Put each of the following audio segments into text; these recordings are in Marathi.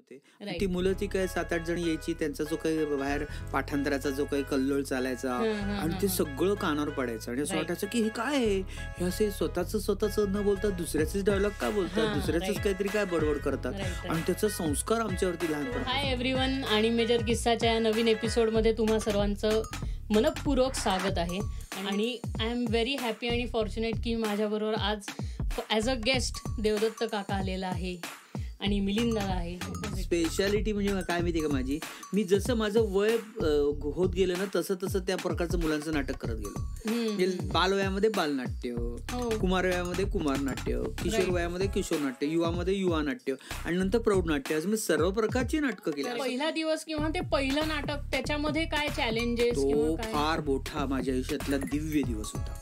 होते. ती मुलं ती काय 7-8 जण यायची, त्यांचा जो काही बाहेर पाठांतराचा जो काही कल्लोळ चालायचा आणि ते सगळं कानावर पडायचं आणि असं वाटायचं की हे काय आहे, हे असे स्वतःच न बोलतात दुसऱ्याचेच डायलॉग का बोलतात, दुसऱ्याच काहीतरी काय बडबड करतात आणि त्याचा संस्कार आमच्यावरती लहानपणी. हाय एव्हरीवन, आणि मेजर किस्साच्या नवीन एपिसोडमध्ये तुम्हा सर्वांचं मनपूर्वक स्वागत आहे. आणि आय एम व्हेरी हॅपी आणि फॉर्च्युनेट की माझ्याबरोबर आज ॲज अ गेस्ट देवदत्त काका आलेला आहे आणि मिलिंद दादा आहे. स्पेशालिटी म्हणजे काय माहिती का माझी, मी जसं माझं वय होत गेलं ना तसं तसं त्या प्रकारचं मुलांचं नाटक करत गेलो. म्हणजे बालवयामध्ये बालनाट्य, कुमार वयामध्ये कुमार नाट्य, किशोर वयामध्ये किशोर नाट्य, युवामध्ये युवा नाट्य आणि नंतर प्रौढ नाट्य, असं मी सर्व प्रकारची नाटकं केली. पहिला दिवस किंवा ते पहिलं नाटक, त्याच्यामध्ये काय चॅलेंजेस? तो फार मोठा माझ्या आयुष्यातला दिव्य दिवस होता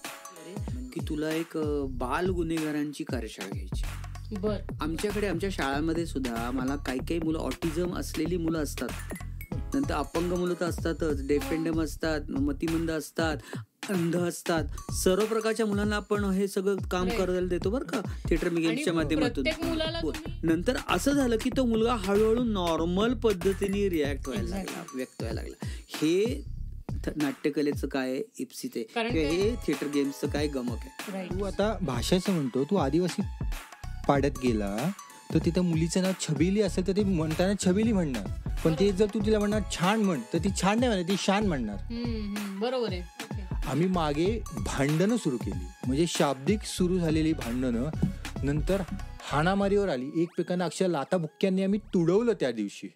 की तुला एक बाल गुन्हेगारांची कार्यशाळा घ्यायची. आमच्याकडे आमच्या शाळांमध्ये सुद्धा मला काही मुलं ऑटिझम असलेली मुलं असतात, नंतर अपंग मुलं तर असतातच, डेफेंडम असतात, मतिमंद असतात, अंध असतात, सर्व प्रकारच्या मुलांना आपण हे सगळं काम करायला देतो बरं का थिएटर मेकिंगच्या माध्यमातून. नंतर असं झालं की तो मुलगा हळूहळू नॉर्मल पद्धतीने व्यक्त व्हायला लागला. हे नाट्यकलेचं काय इप्सित आहे, हे थिएटर गेम्सचं काय गमक आहे. तू आता भाषेचं म्हणतो, तू आदिवासी पाड्यात गेला तर तिथं मुलीचं नाव छबिली असेल तर ते म्हणताना छबिली म्हणणार, पण ते जर तू तिला म्हणणार छान म्हण तर ती छान नाही म्हणणार, ती शान म्हणणार. बरोबर आहे. आम्ही मागे भांडणं सुरू केली, म्हणजे शाब्दिक सुरू झालेली भांडणं नंतर हाणामारीवर आली, एकमेकांना अक्षर लाथा बुक्क्यांनी आम्ही तुडवलं त्या दिवशी.